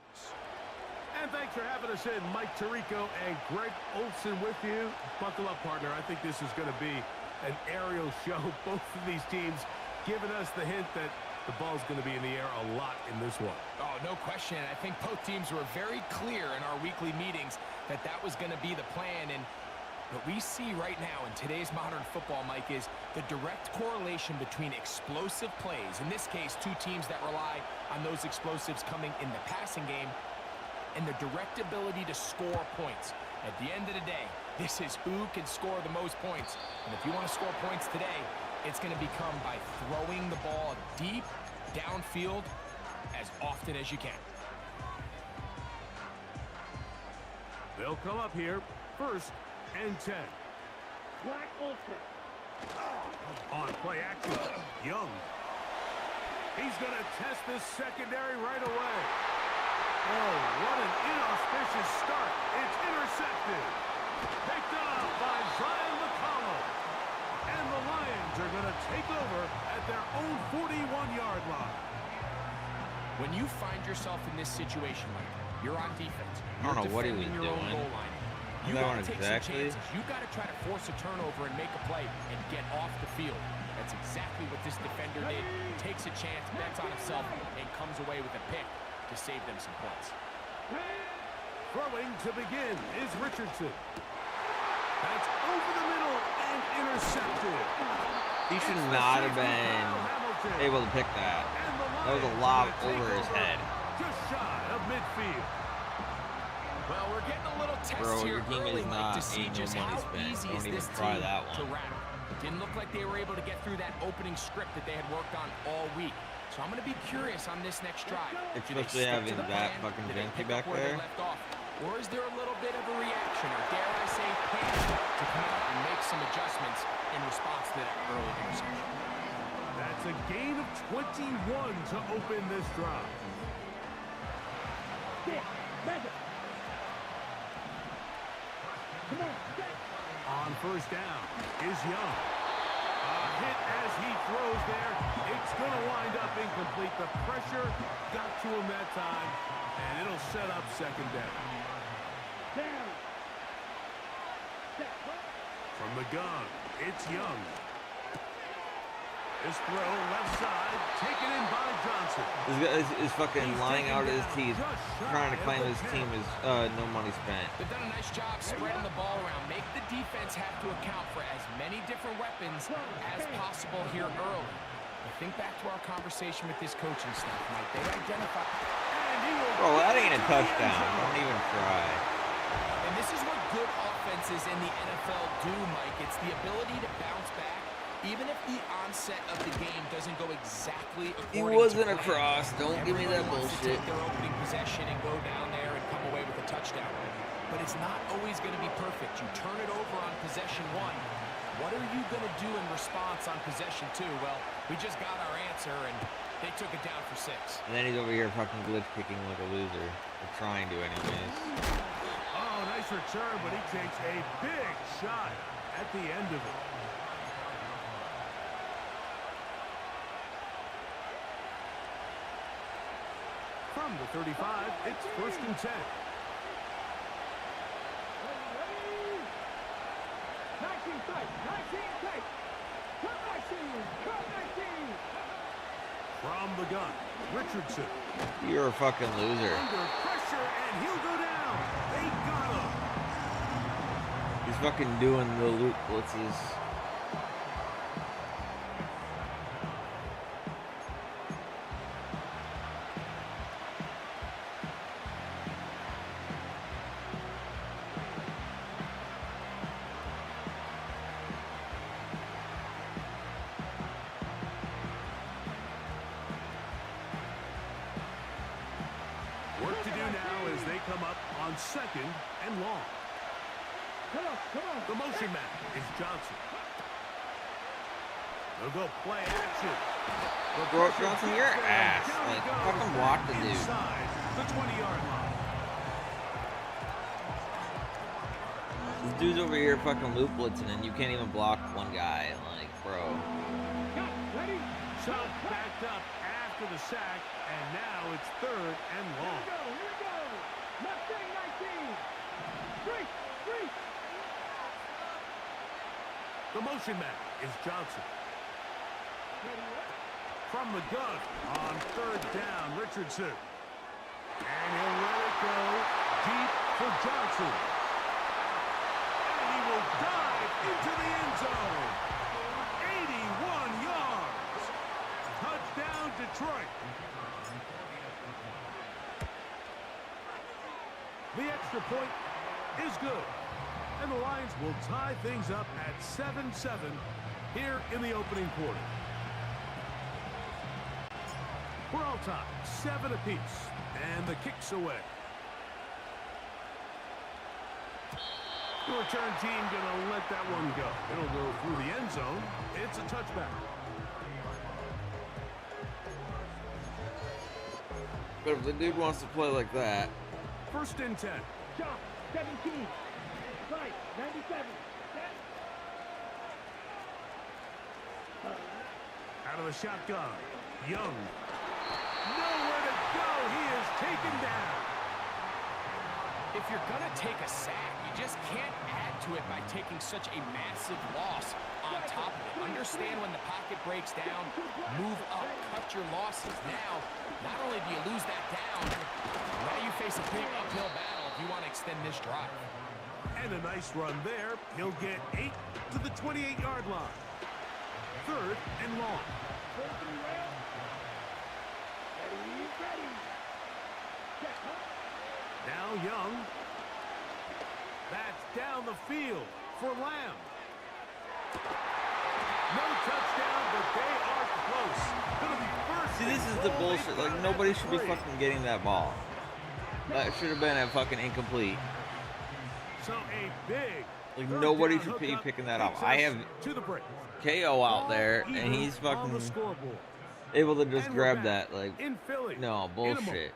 And thanks for having us in, Mike Tirico and Greg Olson with you. Buckle up, partner. I think this is going to be an aerial show. Both of these teams giving us the hint that the ball's going to be in the air a lot in this one. Oh, no question. I think both teams were very clear in our weekly meetings that that was going to be the plan. And what we see right now in today's modern football, Mike, is the direct correlation between explosive plays, in this case, two teams that rely on those explosives coming in the passing game, and the direct ability to score points. At the end of the day, this is who can score the most points. And if you want to score points today, it's going to become by throwing the ball deep downfield as often as you can. They'll come up here, 1st and 10. Black Ultra. On play action, Young. He's going to test this secondary right away. Oh, what an inauspicious start. It's intercepted. Picked up by Zion McCollum. And the Lions are going to take over at their own 41-yard line. When you find yourself in this situation, Mike, you're on defense. I don't You're know what he was defending your own doing. goal line. You That got one to take exactly. some chances. You got to try to force a turnover and make a play and get off the field. That's exactly what this defender did. Takes a chance, bets on himself, and comes away with a pick to save them some points. Throwing to begin is Richardson. That's over the middle and intercepted. He should not have been able to pick that. That was a lob over his head. Just shy of midfield. Well, we're getting a little test Bro, here your team early, is Mike, not to see a just no money how spent. easy Don't is even this try team that to one. rattle. Didn't look like they were able to get through that opening script that they had worked on all week. So I'm going to be curious on this next drive. Especially having that fucking Genki back there. Or is there a little bit of a reaction, or dare I say panic, to come out and make some adjustments in response to that early interception? That's a gain of 21 to open this drive. On first down is Young. A hit as he throws there. It's going to wind up incomplete. The pressure got to him that time, and it'll set up second down. From the gun, it's Young. This throw left side, taken in by Johnson. This guy is fucking lying out his teeth, trying to claim his team is no money spent. They've done a nice job spreading the ball around. Make the defense have to account for as many different weapons as possible here early. I think back to our conversation with this coaching staff, Mike. They identify. Bro, that ain't a touchdown. Don't even try. And this is what good offenses in the NFL do, Mike. It's the ability to bounce back, even if the onset of the game doesn't go exactly according He wasn't to a plan. cross. Don't give me that Everybody wants to bullshit. take their opening possession and go down there and come away with a touchdown. But it's not always going to be perfect. You turn it over on possession one. What are you going to do in response on possession two? Well, we just got our answer, and they took it down for 6. And then he's over here fucking glitch kicking like a loser. Or trying to anyways. Oh, nice return, but he takes a big shot at the end of it. From the 35, it's 1st and 10. 19 tight, 19 tight. Cut 19, cut 19. From the gun, Richardson. You're a fucking loser. Under pressure, and he'll go down. They got him. He's fucking doing the loop blitzes. Work to do now as they come up on 2nd and long. Come on, come on. The motion man is Johnson. They'll go play action. The Bro, pressure Johnson, gets you're there. ass. Down he Like, goes fucking block the dude. inside the 20-yard line. This dude's over here fucking loop blitzing and you can't even block one guy. Like, bro. Got, ready. Chubb backed up after the sack, and now it's 3rd and long. Here we go. Left thing 19. Three. The motion man is Johnson. Ready, what? From the gun on 3rd down, Richardson. And he'll let it go deep for Johnson. And he will dive into the end zone. 81 yards. Touchdown, Detroit. The extra point is good. And the Lions will tie things up at 7-7 here in the opening quarter. We're all tied, 7 apiece, and the kick's away. The return team gonna let that one go. It'll go through the end zone. It's a touchback. But if the dude wants to play like that, 1st and 10. Shot, 17. Right, 97. Out of the shotgun, Young. Nowhere to go. He is taken down. If you're going to take a sack, you just can't add to it by taking such a massive loss on top of it. Understand when the pocket breaks down, move up, cut your losses. Now, not only do you lose that down, now you face a big uphill battle if you want to extend this drive. And a nice run there. He'll get 8 to the 28-yard line. 3rd and long. Now Young. That's down the field for Lamb. No touchdown, but they are close. Gonna be first. See, this is the bullshit. Like, nobody should be fucking getting that ball. That should have been a fucking incomplete. So a big. Like, nobody should be picking that up. I have KO out there, and he's fucking able to just grab that. Like, no, bullshit.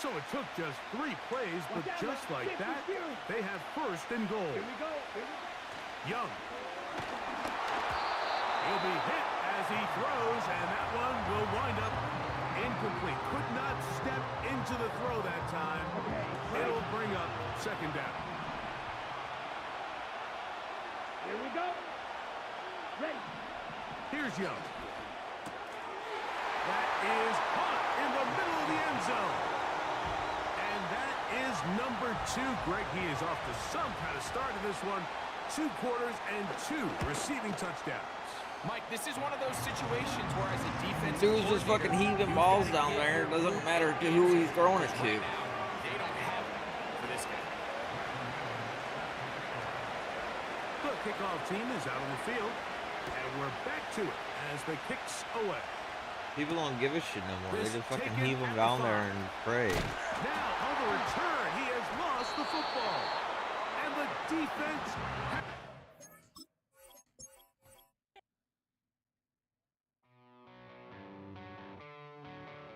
So it took just 3 plays, but just like that, they have 1st and goal. Young. He'll be hit as he throws, and that one will wind up incomplete. Could not step into the throw that time. It'll bring up 2nd down. Here we go. Ready. Here's Young. That is caught in the middle of the end zone. And that is number 2. Greg, he is off to some kind of start in this one. 2 quarters and 2 receiving touchdowns. Mike, this is one of those situations where as a defense, dude's just fucking heaving balls down there. It doesn't matter to who he's throwing it to. They don't have it for this game. The kickoff team is out on the field, and we're back to it as the kicks away. People don't give a shit no more. They just fucking heave him down there and pray. Now, on the return, he has lost the football. And the defense...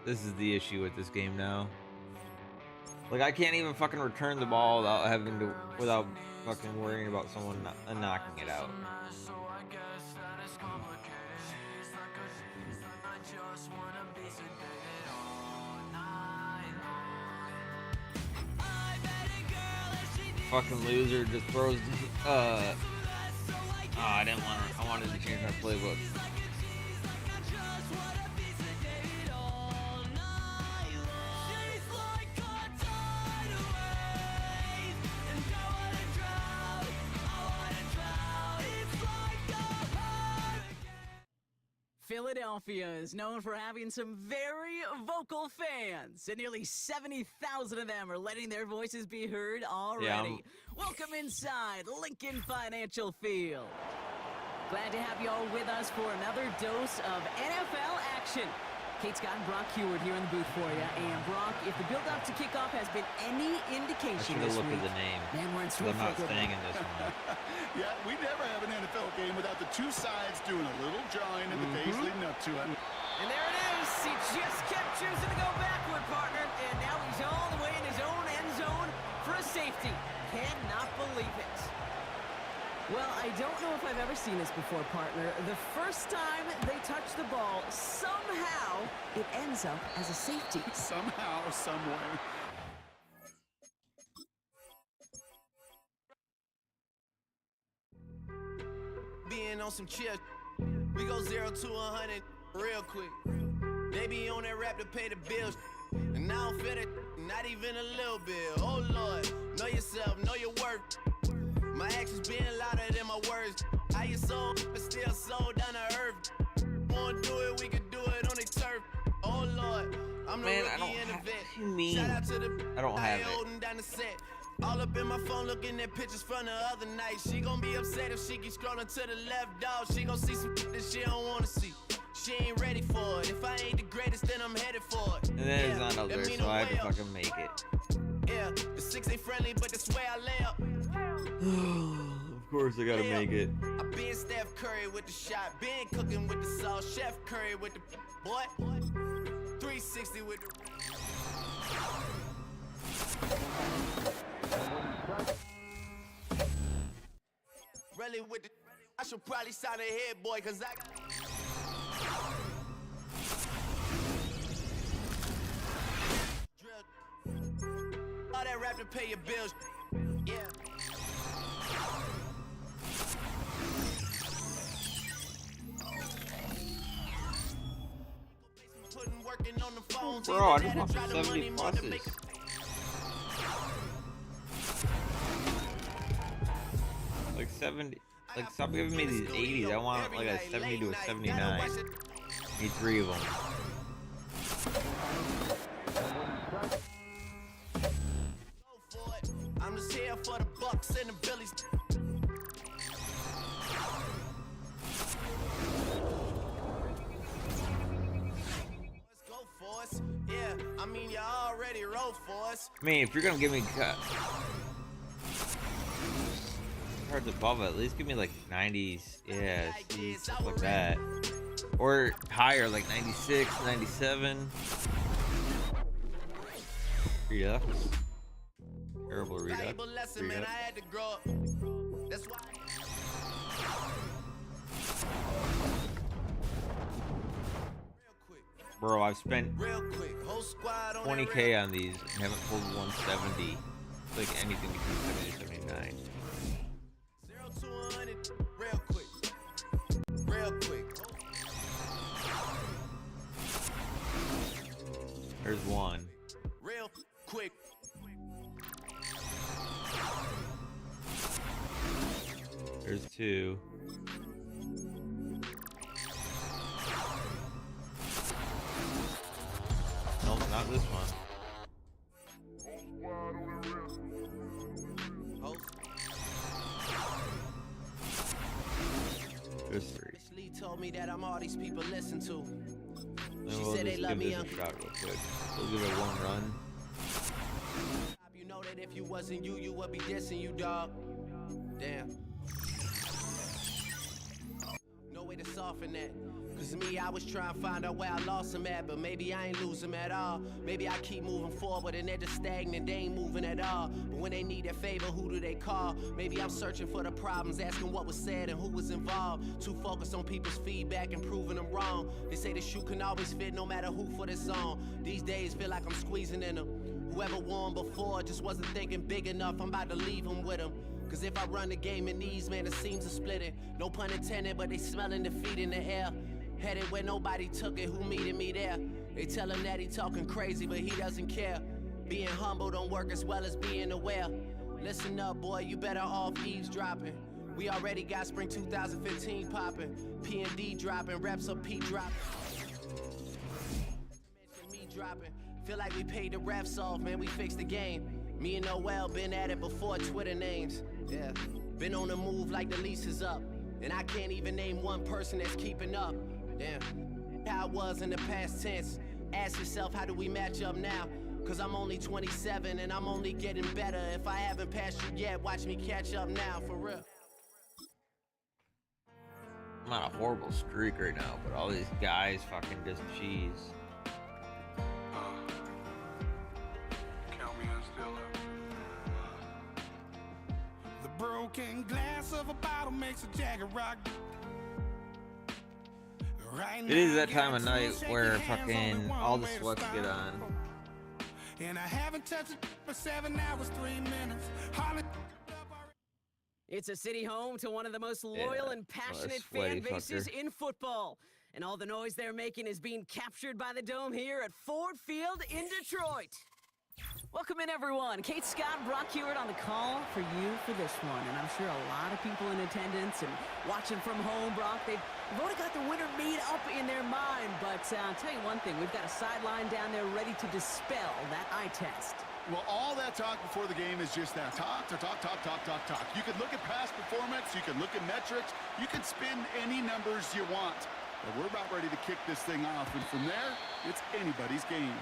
This is the issue with this game now. Like, I can't even fucking return the ball without fucking worrying about someone knocking it out. Fucking loser just throws. I didn't want to. I wanted to change my playbook. Philadelphia is known for having some very vocal fans, and nearly 70,000 of them are letting their voices be heard already. Yeah. Welcome inside Lincoln Financial Field. Glad to have you all with us for another dose of NFL action. Kate Scott and Brock Heward here in the booth for you. And Brock, if the build-up to kickoff has been any indication this week, at the name. Man, we're in store I'm not staying in this one. Yeah, we never have an NFL game without the 2 sides doing a little drawing in the days leading up to it. And there it is. He just kept choosing to go backward, partner. And now he's all the way in his own end zone for a safety. Cannot believe it. Well, I don't know if I've ever seen this before, partner. The first time they touch the ball, somehow it ends up as a safety. Somehow, some way. Being on some chill, we go 0 to 100 real quick. They be on that rap to pay the bills, and I don't feel it, not even a little bit. Oh Lord, know yourself, know your worth. My actions being louder than my words. How you soul, but still sold down to earth. Wanna do it, we can do it on the turf. Oh Lord, I'm the rookie in the vet. Shout out to the I don't have it. holding down the set. All up in my phone looking at pictures from the other night. She gon' be upset if she keeps scrolling to the left, dog. She gon' see some that she don't wanna see. She ain't ready for it. If I ain't the greatest, then I'm headed for it. And then it's not up there, so I had to fucking make it. Yeah, the 6 ain't friendly, but that's where I lay up. Of course I gotta make it. I been Steph Curry with the shot, been cooking with the sauce, Chef Curry with the boy. 360 with the... Really with the... I should probably sign a head boy, cause I got... that rap to pay your bills. Yeah. Bro, I just want the 70 pluses. Like 70. Like, stop giving me these 80s. I want like a 70 to a 79. Need 3 of them. I'm just here for the bucks and the billies. Let's go for us. Yeah, I mean you already wrote for us. I mean, if you're gonna give me cards above it, at least give me like 90s. Yeah, see, stuff like that. Or higher, like 96, 97. Redux. Terrible Redux. Man, I had to grow up. That's why. Bro, I've spent 20K on these and haven't pulled 170. It's like anything between 70 and 79. 0 to 100, real quick. Real quick. There's one. Real quick. There's two. Nope, not this one. There's 3. Lee told me that I'm all these people listen to. Then we'll just give this a shot real quick. We'll give it one run. You know that if you wasn't you, you would be dissing you, dog. Damn. No way to soften that. Cause me, I was trying to find out where I lost him at, but maybe I ain't lose him at all. Maybe I keep moving forward and they're just stagnant, they ain't moving at all. But when they need a favor, who do they call? Maybe I'm searching for the problems, asking what was said and who was involved. Too focused on people's feedback and proving them wrong. They say the shoe can always fit no matter who for this song. These days feel like I'm squeezing in them. Whoever won before just wasn't thinking big enough, I'm about to leave them with them. Cause if I run the game in these, man, the seams are splitting. No pun intended, but they smelling defeat in the air. Headed where nobody took it, who meeting me there? They tell him that he talking crazy, but he doesn't care. Being humble don't work as well as being aware. Listen up, boy, you better off eavesdropping. We already got spring 2015 popping. P&D dropping, reps up P dropping. Me dropping. Feel like we paid the refs off, man, we fixed the game. Me and Noel been at it before Twitter names. Yeah, been on the move like the lease is up. And I can't even name one person that's keeping up. Damn, how it was in the past tense. Ask yourself, how do we match up now? Cause I'm only 27 and I'm only getting better. If I haven't passed you yet, watch me catch up now, for real. I'm on a horrible streak right now, but all these guys fucking just cheese. Count me in still up. The broken glass of a bottle makes a Jagger rock. It is that time of night where fucking all the sweats get on. And I haven't touched it for 7 hours, 3 minutes. It's a city home to one of the most loyal and passionate fan bases in football. And all the noise they're making is being captured by the Dome here at Ford Field in Detroit. Welcome in, everyone. Kate Scott, Brock Hewitt on the call for you for this one. And I'm sure a lot of people in attendance and watching from home, Brock, they've already got the winner made up in their mind. But I'll tell you one thing, we've got a sideline down there ready to dispel that eye test. Well, all that talk before the game is just that. Talk. You can look at past performance. You can look at metrics. You can spin any numbers you want. But we're about ready to kick this thing off. And from there, it's anybody's game.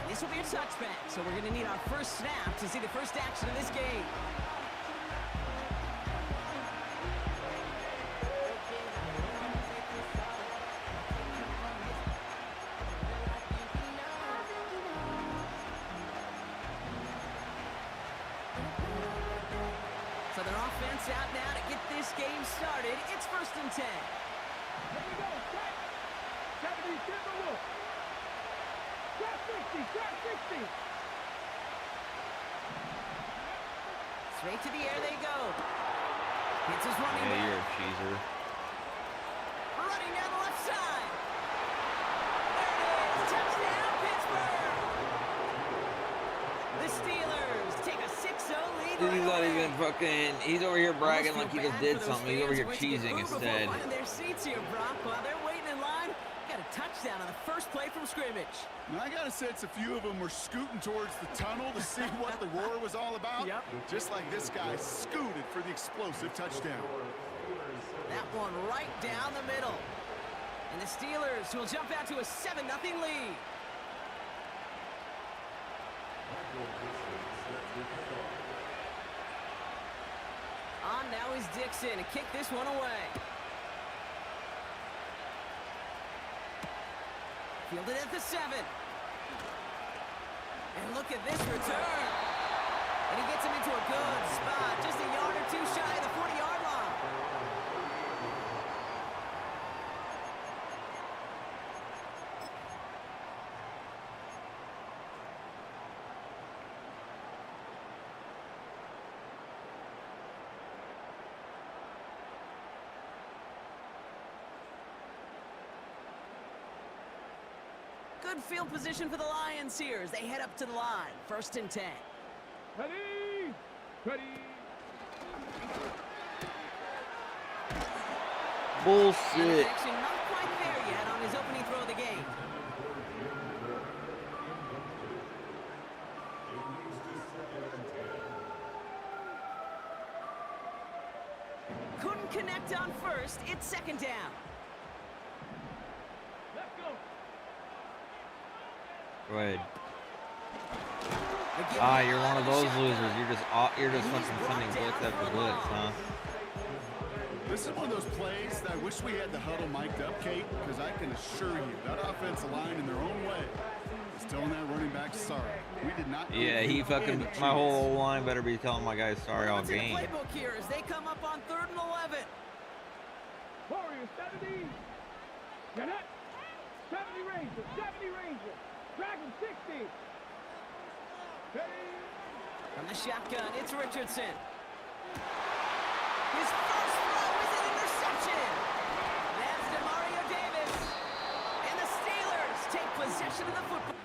This will be a touchback, so we're going to need our first snap to see the first action of this game. So their offense out now to get this game started. It's 1st and 10. Here we go, set. 70, get the look. Drop 60, drop 60. Straight to the air they go. Hits his running Yeah, back. you're a cheeser. Running down the left side. There it is. Touchdown, Pittsburgh. The Steelers take a 6-0 lead. He's not away. even fucking. He's over here bragging like he just did something. He's over here cheesing instead. Finding their seats here, Brock, while they're waiting in line. Got a touchdown on the first play from scrimmage. Now, I got to sense a few of them were scooting towards the tunnel to see what the roar was all about. Yep. Just like this guy scooted for the explosive touchdown. That one right down the middle. And the Steelers will jump out to a 7-0 lead. On now is Dixon to kick this one away. Fielded at the 7. And look at this return. And he gets him into a good spot, just a yard or two shy of the 40-yard line. Good field position for the Lions here as they head up to the line. 1st and 10. Ready? Ready? Bullshit. Action not quite there yet on his opening throw of the game. Couldn't connect on first. It's 2nd down. Let's go. Go ahead. Again, You're one of those shotgun. losers. You're just fucking sending blitz after blitz, huh? This is one of those plays that I wish we had the huddle mic'd up, Kate, because I can assure you that offensive line in their own way is telling that running back sorry. We did not. Yeah, he fucking. My whole line better be telling my guys sorry all What's in the game. playbook here as they come up on 3rd and 11. Warriors 70. Cadet 70 Rangers. 70 Rangers. Dragon 60. Ready? From the shotgun, it's Richardson. His first throw is an interception. That's DeMario Davis. And the Steelers take possession of the football.